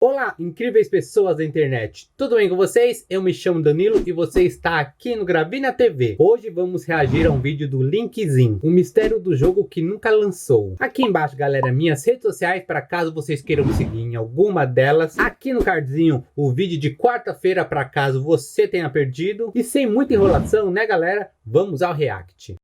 Olá, incríveis pessoas da internet, tudo bem com vocês? Eu me chamo Danilo e você está aqui no Gravina TV. Hoje vamos reagir a um vídeo do Linkzinho, o mistério do jogo que nunca lançou. Aqui embaixo, galera, minhas redes sociais, para caso vocês queiram me seguir em alguma delas. Aqui no cardzinho, o vídeo de quarta-feira, para caso você tenha perdido. E sem muita enrolação, né, galera? Vamos ao react.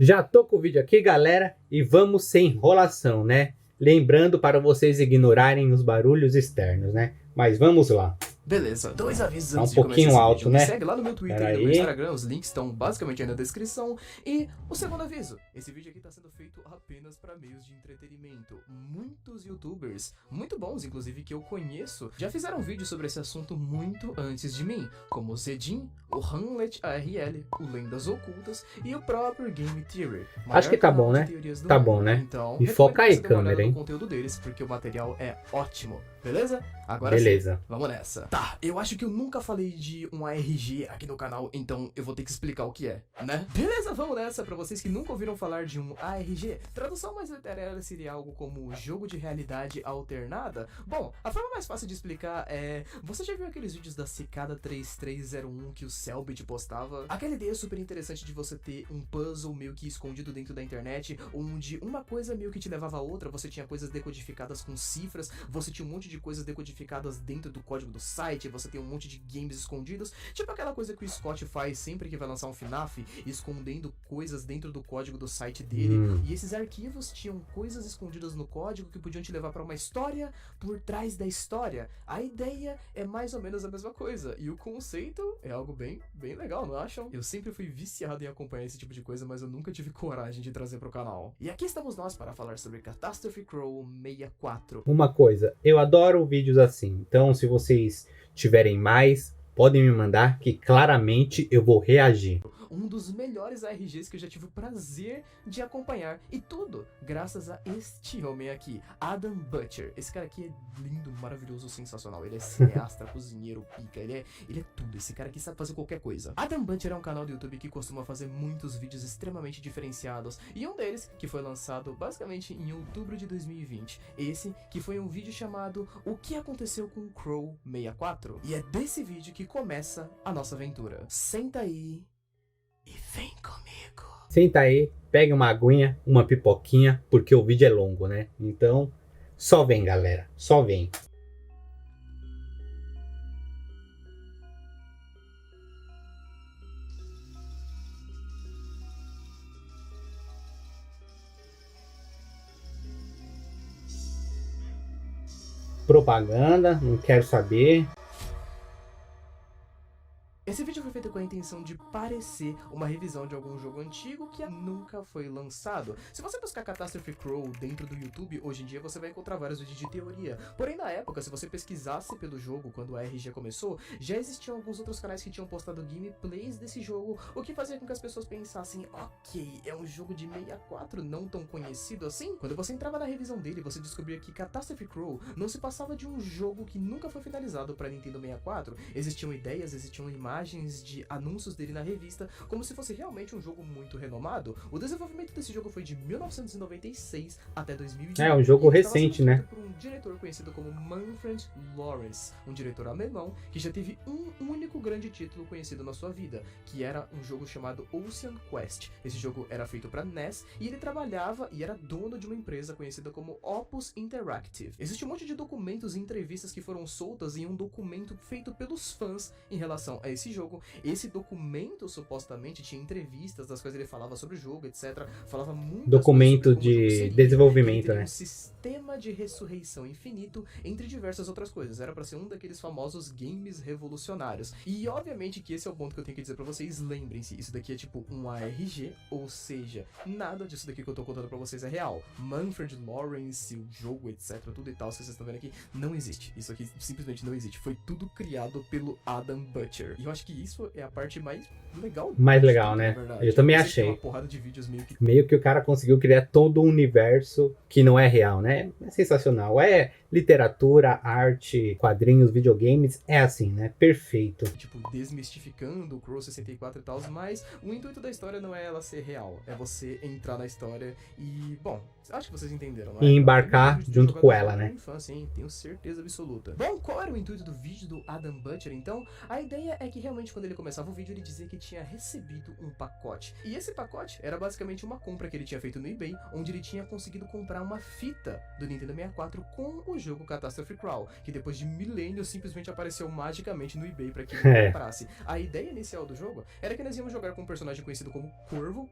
Já tô com o vídeo aqui, galera, e vamos sem enrolação, né? Lembrando para vocês ignorarem os barulhos externos, né? Mas vamos lá. Beleza, dois avisos Tá antes um de começar pouquinho esse alto, vídeo. né? Me segue lá no meu Twitter Pera e no meu aí. Instagram, os links estão basicamente aí na descrição. E o segundo aviso, esse vídeo aqui tá sendo feito apenas para meios de entretenimento. Muitos youtubers, muito bons inclusive, que eu conheço, já fizeram vídeo sobre esse assunto muito antes de mim, como o Zedin, o Hamlet ARL, o Lendas Ocultas e o próprio Game Theory. Acho que tá bom, né? Tá bom, né? Então, E foca aí, recomendo que você dê uma olhada câmera, hein? no conteúdo deles, porque o material é ótimo, beleza? Agora Beleza. sim, vamos nessa. Tá, eu acho que eu nunca falei de um ARG aqui no canal, então eu vou ter que explicar o que é, né? Beleza, vamos nessa. Pra vocês que nunca ouviram falar de um ARG, tradução mais literária seria algo como jogo de realidade alternada. Bom, a forma mais fácil de explicar é... Você já viu aqueles vídeos da Cicada 3301 que o Selbit postava? Aquela ideia super interessante de você ter um puzzle meio que escondido dentro da internet, onde uma coisa meio que te levava a outra, você tinha coisas decodificadas com cifras, você tinha um monte de coisas decodificadas dentro do código do site, você tem um monte de games escondidos, tipo aquela coisa que o Scott faz sempre que vai lançar um FNAF, escondendo coisas dentro do código do site dele, e esses arquivos tinham coisas escondidas no código que podiam te levar para uma história por trás da história. A ideia é mais ou menos a mesma coisa, e o conceito é algo bem legal, não acham? Eu sempre fui viciado em acompanhar esse tipo de coisa, mas eu nunca tive coragem de trazer pro canal. E aqui estamos nós para falar sobre Catastrophe Crow 64. Uma coisa, eu adoro vídeos assim, então se vocês tiverem mais, podem me mandar que claramente eu vou reagir. Um dos melhores ARGs que eu já tive o prazer de acompanhar. E tudo graças a este homem aqui, Adam Butcher. Esse cara aqui é lindo, maravilhoso, sensacional. Ele é cineasta, cozinheiro, pica. Ele é tudo. Esse cara aqui sabe fazer qualquer coisa. Adam Butcher é um canal do YouTube que costuma fazer muitos vídeos extremamente diferenciados. E um deles, que foi lançado basicamente em outubro de 2020. Esse, que foi um vídeo chamado O que aconteceu com o Crow 64. E é desse vídeo que começa a nossa aventura. Senta aí e vem comigo. Senta aí, pega uma aguinha, uma pipoquinha, porque o vídeo é longo, né? Então, só vem, galera, só vem. Propaganda, não quero saber. Esse vídeo foi feito com a intenção de parecer uma revisão de algum jogo antigo que nunca foi lançado. Se você buscar Catastrophe Crow dentro do YouTube, hoje em dia você vai encontrar vários vídeos de teoria. Porém, na época, se você pesquisasse pelo jogo, quando a ARG começou, já existiam alguns outros canais que tinham postado gameplays desse jogo, o que fazia com que as pessoas pensassem, ok, é um jogo de 64 não tão conhecido assim? Quando você entrava na revisão dele, você descobria que Catastrophe Crow não se passava de um jogo que nunca foi finalizado para Nintendo 64. Existiam ideias, existiam imagens de anúncios dele na revista, como se fosse realmente um jogo muito renomado. O desenvolvimento desse jogo foi de 1996 até 2020. É um jogo e estava recente, sendo né? feito por um diretor conhecido como Manfred Lawrence, um diretor alemão que já teve um único grande título conhecido na sua vida, que era um jogo chamado Ocean Quest. Esse jogo era feito para NES e ele trabalhava e era dono de uma empresa conhecida como Opus Interactive. Existe um monte de documentos e entrevistas que foram soltas em um documento feito pelos fãs em relação a esse jogo. Esse documento supostamente tinha entrevistas das coisas que ele falava sobre o jogo, etc. Falava muito Documento de desenvolvimento, né? Um sistema de ressurreição infinito entre diversas outras coisas. Era pra ser um daqueles famosos games revolucionários. E obviamente que esse é o ponto que eu tenho que dizer pra vocês. Lembrem-se, isso daqui é tipo um ARG, ou seja, nada disso daqui que eu tô contando pra vocês é real. Manfred Lawrence, o jogo, etc, tudo e tal, que vocês estão vendo aqui, não existe. Isso aqui simplesmente não existe. Foi tudo criado pelo Adam Butcher. E eu acho que isso é a parte mais legal. Mais legal, né? Eu também Existe achei. uma porrada de vídeos Meio que o cara conseguiu criar todo um universo que não é real, né? É sensacional. É literatura, arte, quadrinhos, videogames, é assim, né? Perfeito. tipo, desmistificando o Crow 64 e tal, mas o intuito da história não é ela ser real, é você entrar na história e, bom, Acho que vocês entenderam, não é? E embarcar É um junto com ela, jogador né? da infância, hein? Tenho certeza absoluta. Bom, qual era o intuito do vídeo do Adam Butcher, então? A ideia é que realmente quando ele começava o vídeo ele dizia que tinha recebido um pacote. E esse pacote era basicamente uma compra que ele tinha feito no eBay, onde ele tinha conseguido comprar uma fita do Nintendo 64 com o jogo Catastrophe Crawl, que depois de milênios simplesmente apareceu magicamente no eBay para que ele comprasse. A ideia inicial do jogo era que nós íamos jogar com um personagem conhecido como Corvo.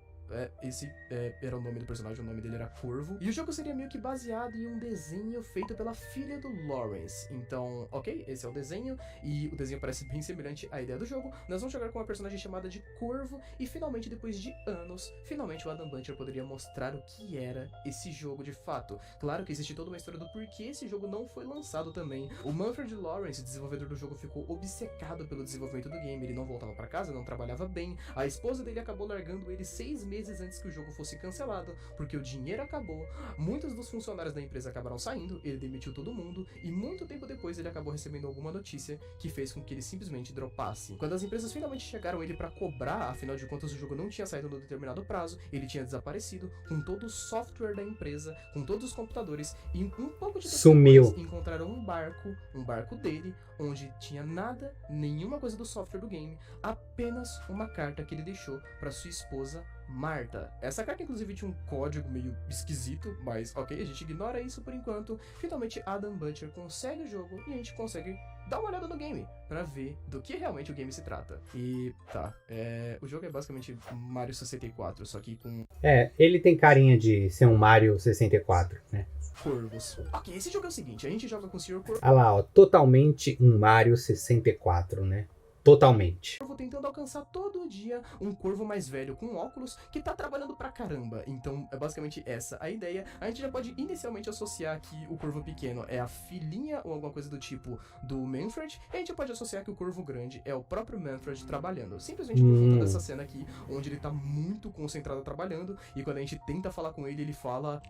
Esse era o nome do personagem, o nome dele era Corvo. E o jogo seria meio que baseado em um desenho feito pela filha do Lawrence. Então, ok, esse é o desenho, e o desenho parece bem semelhante à ideia do jogo. Nós vamos jogar com uma personagem chamada de Corvo, e finalmente, depois de anos, finalmente o Adam Butcher poderia mostrar o que era esse jogo de fato. Claro que existe toda uma história do porquê esse jogo não foi lançado também. O Manfred Lawrence, desenvolvedor do jogo, ficou obcecado pelo desenvolvimento do game. Ele não voltava para casa, não trabalhava bem. A esposa dele acabou largando ele 6 meses antes que o jogo fosse cancelado, porque o dinheiro acabou, muitos dos funcionários da empresa acabaram saindo, ele demitiu todo mundo, e muito tempo depois ele acabou recebendo alguma notícia que fez com que ele simplesmente dropasse. Quando as empresas finalmente chegaram ele para cobrar, afinal de contas o jogo não tinha saído no determinado prazo, ele tinha desaparecido com todo o software da empresa, com todos os computadores, e um pouco de tempo Sumiu. depois encontraram um barco dele, onde tinha nada, nenhuma coisa do software do game, apenas uma carta que ele deixou para sua esposa Marta. Essa carta inclusive tinha um código meio esquisito, mas ok, a gente ignora isso por enquanto. Finalmente Adam Butcher consegue o jogo e a gente consegue dar uma olhada no game pra ver do que realmente o game se trata. E tá, o jogo é basicamente Mario 64, só que com ele tem carinha de ser um Mario 64, né? corvos. Ok, esse jogo é o seguinte, a gente joga com o Sr. Corvo. Olha lá, ó, totalmente um Mario 64, né? Totalmente. Tentando alcançar todo dia um corvo mais velho com óculos que tá trabalhando pra caramba. Então é basicamente essa a ideia. A gente já pode inicialmente associar que o corvo pequeno é a filhinha ou alguma coisa do tipo do Manfred, e a gente pode associar que o corvo grande é o próprio Manfred trabalhando. Simplesmente por conta dessa cena aqui, onde ele tá muito concentrado trabalhando, e quando a gente tenta falar com ele, ele fala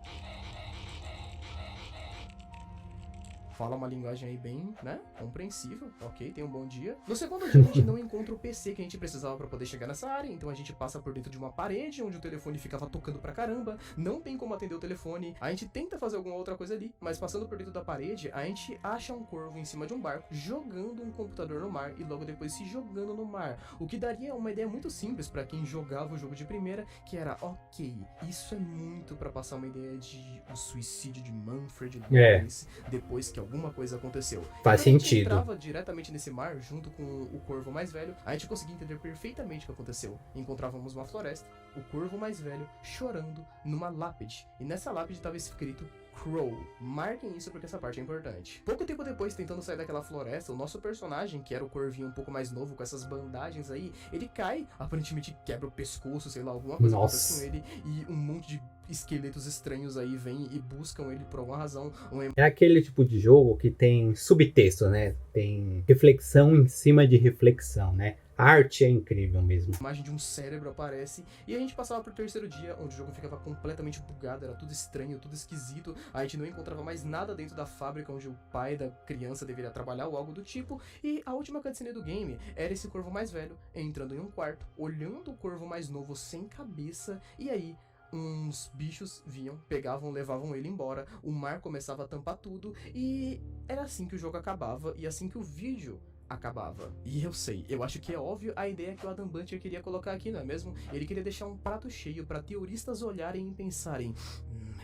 uma linguagem aí bem, né, compreensível, ok, tem um bom dia. No segundo dia a gente não encontra o PC que a gente precisava para poder chegar nessa área, então a gente passa por dentro de uma parede onde o telefone ficava tocando pra caramba, não tem como atender o telefone, a gente tenta fazer alguma outra coisa ali, mas passando por dentro da parede, a gente acha um corvo em cima de um barco, jogando um computador no mar e logo depois se jogando no mar, o que daria uma ideia muito simples para quem jogava o jogo de primeira, que era, ok, isso é muito para passar uma ideia de o suicídio de Manfred Lawrence, depois que alguma coisa aconteceu. Faz sentido. A gente sentido. entrava diretamente nesse mar junto com o corvo mais velho, a gente conseguia entender perfeitamente o que aconteceu. Encontrávamos uma floresta, o corvo mais velho chorando numa lápide, e nessa lápide estava escrito Crow. Marquem isso porque essa parte é importante. Pouco tempo depois, tentando sair daquela floresta, o nosso personagem, que era o corvinho um pouco mais novo, com essas bandagens aí, ele cai, aparentemente quebra o pescoço, sei lá, alguma coisa acontece com ele, e um monte de esqueletos estranhos aí vêm e buscam ele por alguma razão. É aquele tipo de jogo que tem subtexto, né? Tem reflexão em cima de reflexão, né? A arte é incrível mesmo. A imagem de um cérebro aparece e a gente passava pro terceiro dia, onde o jogo ficava completamente bugado, era tudo estranho, tudo esquisito. A gente não encontrava mais nada dentro da fábrica onde o pai da criança deveria trabalhar ou algo do tipo. E a última cutscene do game era esse corvo mais velho entrando em um quarto, olhando o corvo mais novo sem cabeça, e aí uns bichos vinham, pegavam, levavam ele embora, o mar começava a tampar tudo, e era assim que o jogo acabava, e assim que o vídeo acabava. E eu sei, eu acho que é óbvio a ideia que o Adam Butcher queria colocar aqui, não é mesmo? Ele queria deixar um prato cheio para teoristas olharem e pensarem,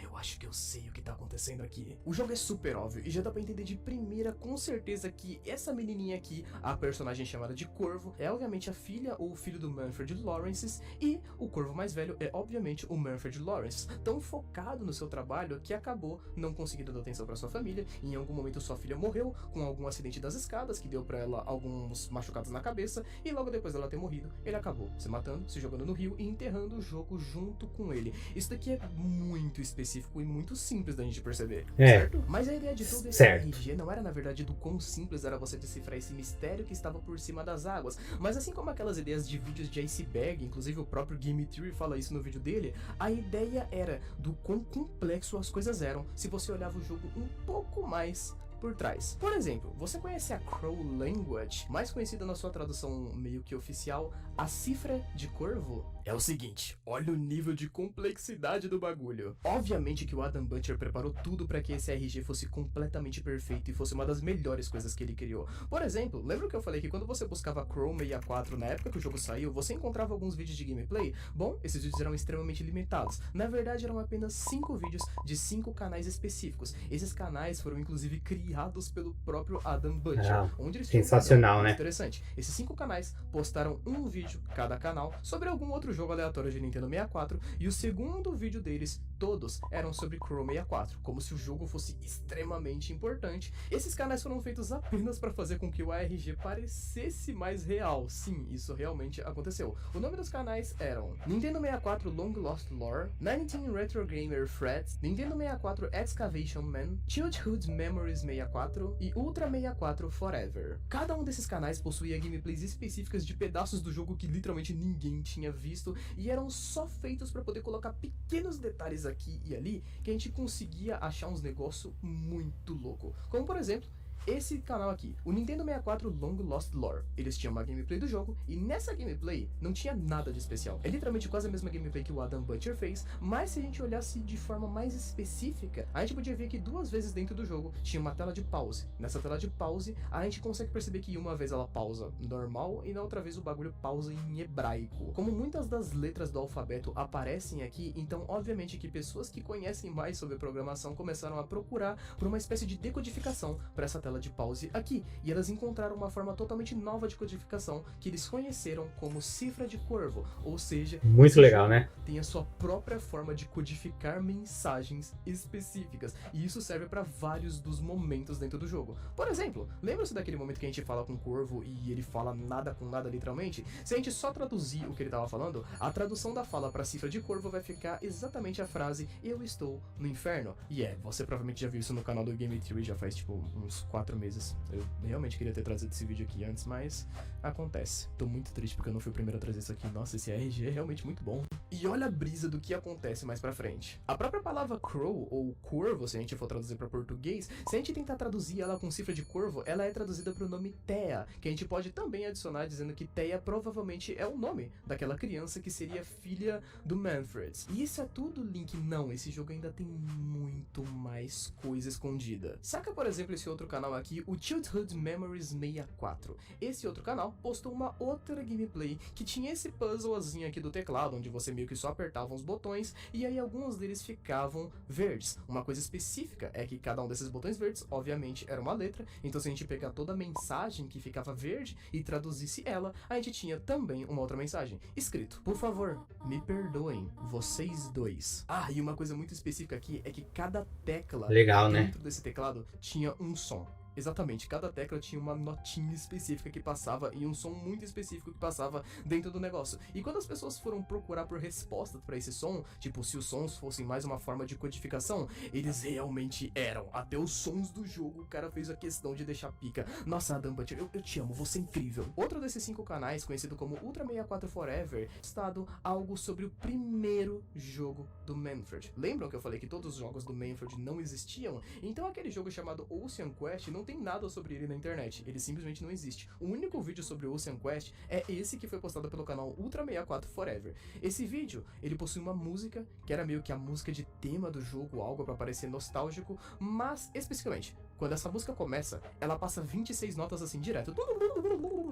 eu acho que eu sei o que tá acontecendo aqui. O jogo é super óbvio e já dá pra entender de primeira com certeza que essa menininha aqui, a personagem chamada de Corvo, é obviamente a filha ou o filho do Manfred Lawrence, e o Corvo mais velho é obviamente o Manfred Lawrence, tão focado no seu trabalho que acabou não conseguindo dar atenção pra sua família. Em algum momento sua filha morreu com algum acidente das escadas que deu pra ela alguns machucados na cabeça, e logo depois dela ter morrido, ele acabou se matando, se jogando no rio e enterrando o jogo junto com ele. Isso daqui é muito específico e muito simples da gente perceber, certo? Mas a ideia de todo esse RG não era na verdade do quão simples era você decifrar esse mistério que estava por cima das águas, mas assim como aquelas ideias de vídeos de iceberg, inclusive o próprio Game Theory fala isso no vídeo dele, a ideia era do quão complexo as coisas eram se você olhava o jogo um pouco mais por trás. Por exemplo, você conhece a Crow Language, mais conhecida na sua tradução meio que oficial, a cifra de corvo? é o seguinte, olha o nível de complexidade do bagulho. Obviamente que o Adam Butcher preparou tudo para que esse RG fosse completamente perfeito e fosse uma das melhores coisas que ele criou. Por exemplo, lembra que eu falei que quando você buscava Crow 64 na época que o jogo saiu, você encontrava alguns vídeos de gameplay? Bom, esses vídeos eram extremamente limitados. Na verdade, eram apenas 5 vídeos de 5 canais específicos. Esses canais foram inclusive criados pelo próprio Adam Butcher, onde eles tinham sensacional, né? Interessante. Esses 5 canais postaram um vídeo cada canal sobre algum outro jogo aleatório de Nintendo 64 e o segundo vídeo deles, todos eram sobre Crow 64, como se o jogo fosse extremamente importante. Esses canais foram feitos apenas para fazer com que o ARG parecesse mais real. Sim, isso realmente aconteceu. O nome dos canais eram Nintendo 64 Long Lost Lore, 19 Retro Gamer Threads, Nintendo 64 Excavation Man, Childhood Memories 64 e Ultra 64 Forever. Cada um desses canais possuía gameplays específicas de pedaços do jogo que literalmente ninguém tinha visto e eram só feitos para poder colocar pequenos detalhes aqui e ali que a gente conseguia achar uns negócios muito louco. Como por exemplo, esse canal aqui, o Nintendo 64 Long Lost Lore. Eles tinham uma gameplay do jogo e nessa gameplay não tinha nada de especial. É literalmente quase a mesma gameplay que o Adam Butcher fez, mas se a gente olhasse de forma mais específica, a gente podia ver que 2 vezes dentro do jogo tinha uma tela de pause. Nessa tela de pause, a gente consegue perceber que uma vez ela pausa normal e na outra vez o bagulho pausa em hebraico. Como muitas das letras do alfabeto aparecem aqui, então obviamente que pessoas que conhecem mais sobre programação começaram a procurar por uma espécie de decodificação para essa tela de pause aqui, e elas encontraram uma forma totalmente nova de codificação que eles conheceram como cifra de corvo, ou seja, muito legal, né? Tem a sua própria forma de codificar mensagens específicas, e isso serve para vários dos momentos dentro do jogo. Por exemplo, lembra-se daquele momento que a gente fala com o corvo e ele fala nada com nada literalmente? Se a gente só traduzir o que ele estava falando, a tradução da fala para cifra de corvo vai ficar exatamente a frase "eu estou no inferno". E você provavelmente já viu isso no canal do Game Theory já faz tipo uns 4 meses. Eu realmente queria ter trazido esse vídeo aqui antes, mas acontece. Tô muito triste porque eu não fui o primeiro a trazer isso aqui. Nossa, esse RG é realmente muito bom. E olha a brisa do que acontece mais pra frente. A própria palavra crow, ou corvo, se a gente for traduzir pra português, se a gente tentar traduzir ela com cifra de corvo, ela é traduzida pro nome Thea, que a gente pode também adicionar dizendo que Thea provavelmente é o nome daquela criança que seria filha do Manfred. E isso é tudo, Link? Não, esse jogo ainda tem muito mais coisa escondida. Saca, por exemplo, esse outro canal aqui, o Childhood Memories 64. Esse outro canal postou uma outra gameplay que tinha esse puzzlezinho aqui do teclado, onde você meio que só apertava os botões e aí alguns deles ficavam verdes. Uma coisa específica é que cada um desses botões verdes, obviamente, era uma letra, então se a gente pegar toda a mensagem que ficava verde e traduzisse ela, a gente tinha também uma outra mensagem, escrito: por favor, me perdoem, vocês dois. E uma coisa muito específica aqui é que cada tecla dentro desse teclado tinha um som. Exatamente, cada tecla tinha uma notinha específica que passava e um som muito específico que passava dentro do negócio. E quando as pessoas foram procurar por respostas para esse som, tipo, se os sons fossem mais uma forma de codificação, eles realmente eram. Até os sons do jogo o cara fez a questão de deixar pica. Nossa, Adam Butcher, eu te amo, você é incrível. Outro desses 5 canais, conhecido como Ultra 64 Forever, postado algo sobre o primeiro jogo do Manfred. Lembram que eu falei que todos os jogos do Manfred não existiam? Então aquele jogo chamado Ocean Quest não tem nada sobre ele na internet, ele simplesmente não existe. O único vídeo sobre o Ocean Quest é esse que foi postado pelo canal Ultra 64 Forever. Esse vídeo, ele possui uma música, que era meio que a música de tema do jogo, algo pra parecer nostálgico, mas especificamente, quando essa música começa, ela passa 26 notas assim, direto.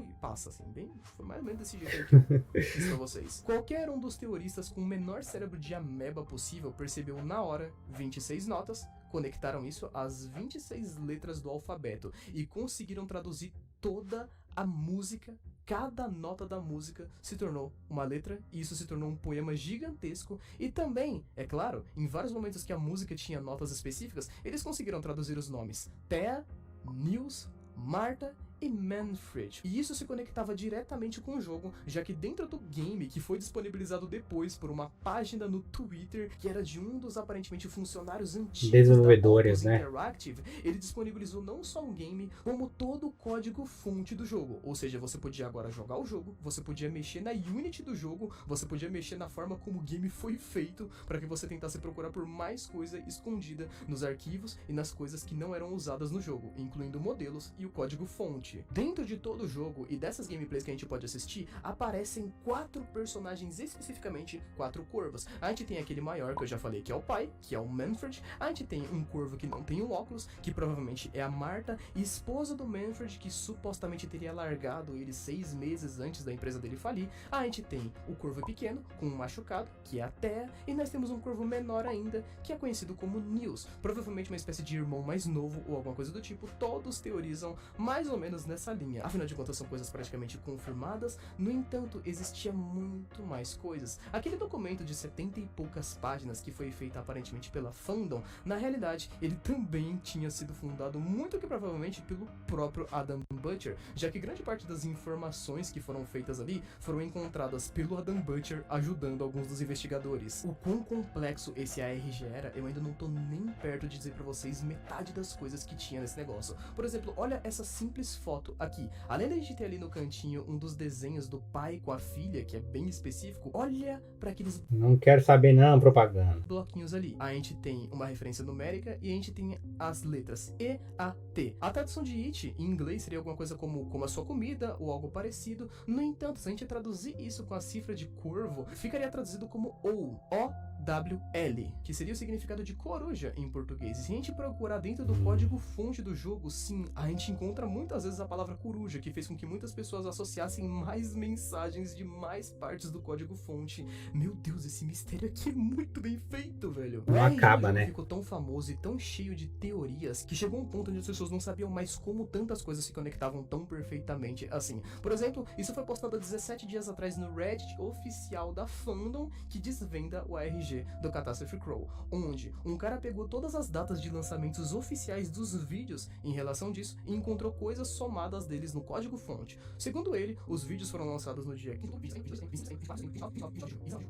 E passa assim, bem, foi mais ou menos desse jeito aí que eu fiz pra vocês. Qualquer um dos teoristas com o menor cérebro de ameba possível percebeu na hora 26 notas, conectaram isso às 26 letras do alfabeto e conseguiram traduzir toda a música. Cada nota da música se tornou uma letra e isso se tornou um poema gigantesco. E também, é claro, em vários momentos que a música tinha notas específicas, eles conseguiram traduzir os nomes Thea, Nils, Marta e Manfred. E isso se conectava diretamente com o jogo, já que dentro do game, que foi disponibilizado depois por uma página no Twitter, que era de um dos aparentemente funcionários antigos desenvolvedores, da Interactive, ele disponibilizou não só um game, como todo o código fonte do jogo. Ou seja, você podia agora jogar o jogo, você podia mexer na Unity do jogo, você podia mexer na forma como o game foi feito, para que você tentasse procurar por mais coisa escondida nos arquivos e nas coisas que não eram usadas no jogo, incluindo modelos e o código fonte. Fonte. Dentro de todo o jogo e dessas gameplays que a gente pode assistir, aparecem 4 personagens, especificamente 4 corvos. A gente tem aquele maior que eu já falei, que é o pai, que é o Manfred. A gente tem um corvo que não tem um óculos, que provavelmente é a Marta, esposa do Manfred, que supostamente teria largado ele 6 meses antes da empresa dele falir. A gente tem o corvo pequeno, com um machucado, que é a Thea, e nós temos um corvo menor ainda, que é conhecido como Nils, provavelmente uma espécie de irmão mais novo ou alguma coisa do tipo. Todos teorizam mais ou menos nessa linha, afinal de contas são coisas praticamente confirmadas. No entanto, existia muito mais coisas. Aquele documento de 70 e poucas páginas que foi feito aparentemente pela Fandom, na realidade ele também tinha sido fundado muito que provavelmente pelo próprio Adam Butcher, já que grande parte das informações que foram feitas ali foram encontradas pelo Adam Butcher ajudando alguns dos investigadores. O quão complexo esse ARG era, eu ainda não tô nem perto de dizer pra vocês metade das coisas que tinha nesse negócio. Por exemplo, olha essa simples foto aqui. Além da gente ter ali no cantinho um dos desenhos do pai com a filha, que é bem específico, olha pra aqueles... Não quero saber não, propaganda. Bloquinhos ali. A gente tem uma referência numérica e a gente tem as letras E, A, T. A tradução de It em inglês seria alguma coisa como a sua comida ou algo parecido. No entanto, se a gente traduzir isso com a cifra de corvo, ficaria traduzido como O-W-L, que seria o significado de coruja em português. E se a gente procurar dentro do código-fonte do jogo, sim, a gente encontra muitas vezes a palavra coruja, que fez com que muitas pessoas associassem mais mensagens de mais partes do código-fonte. Meu Deus, esse mistério aqui é muito bem feito, velho. Não acaba, né? Ficou tão famoso e tão cheio de teorias que chegou um ponto onde as pessoas não sabiam mais como tantas coisas se conectavam tão perfeitamente assim. Por exemplo, isso foi postado há 17 dias atrás no Reddit oficial da Fandom, que desvenda o ARG do Catastrophe Crow, onde um cara pegou todas as datas de lançamentos oficiais dos vídeos em relação disso e encontrou coisas somadas deles no código-fonte. Segundo ele, os vídeos foram lançados no dia 15.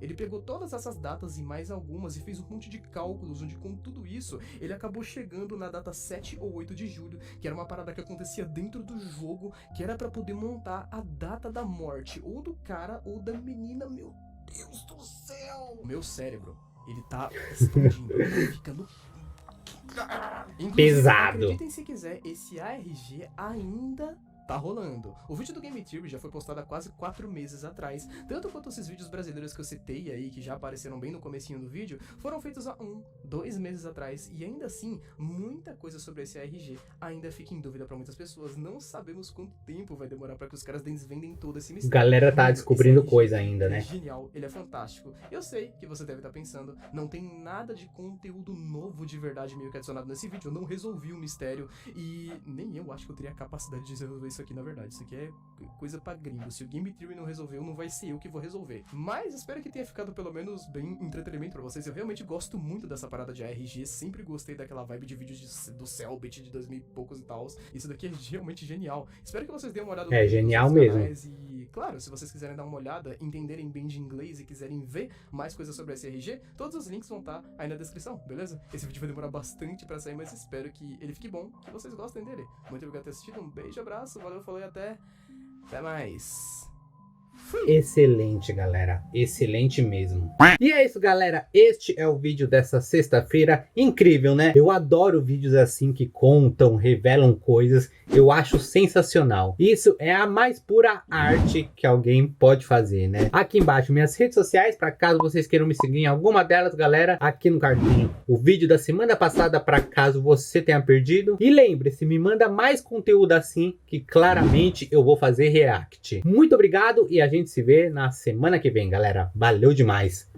Ele pegou todas essas datas e mais algumas e fez um monte de cálculos, onde com tudo isso, ele acabou chegando na data 7 ou 8 de julho, que era uma parada que acontecia dentro do jogo, que era pra poder montar a data da morte, ou do cara ou da menina. Meu Deus do céu! O meu cérebro, ele tá explodindo, ele fica no... Inclusive, Pesado. acreditem se quiser, esse ARG ainda tá rolando. O vídeo do Game Theory já foi postado há quase 4 meses atrás, tanto quanto esses vídeos brasileiros que eu citei aí, que já apareceram bem no comecinho do vídeo, foram feitos há 2 meses atrás, e ainda assim, muita coisa sobre esse ARG ainda fica em dúvida pra muitas pessoas. Não sabemos quanto tempo vai demorar pra que os caras desvendem todo esse mistério. Galera tá Mano, descobrindo esse ARG, coisa ainda, ele né? é genial, ele é fantástico. Eu sei que você deve estar pensando, não tem nada de conteúdo novo de verdade meio que adicionado nesse vídeo, eu não resolvi o mistério, e nem eu acho que eu teria a capacidade de resolver isso aqui na verdade. Isso aqui é coisa pra gringo. Se o Game Theory não resolveu, não vai ser eu que vou resolver. Mas espero que tenha ficado pelo menos bem entretenimento pra vocês. Eu realmente gosto muito dessa parada de ARG, sempre gostei daquela vibe de vídeos do Cellbit de 2000 e poucos e tal. Isso daqui é realmente genial. Espero que vocês deem uma olhada no É vídeo genial dos mesmo. canais. E claro, se vocês quiserem dar uma olhada, entenderem bem de inglês e quiserem ver mais coisas sobre esse ARG, todos os links vão estar aí na descrição, beleza? Esse vídeo vai demorar bastante pra sair, mas espero que ele fique bom, que vocês gostem dele. Muito obrigado por ter assistido, um beijo, abraço, valeu, falou e até mais. Excelente, galera. Excelente mesmo. E é isso, galera. Este é o vídeo dessa sexta-feira. Incrível, né? Eu adoro vídeos assim que contam, revelam coisas. Eu acho sensacional. Isso é a mais pura arte que alguém pode fazer, né? Aqui embaixo, minhas redes sociais, para caso vocês queiram me seguir em alguma delas, galera. Aqui no cardinho, o vídeo da semana passada, para caso você tenha perdido. E lembre-se, me manda mais conteúdo assim, que claramente eu vou fazer react. Muito obrigado e a gente se vê na semana que vem, galera. Valeu demais!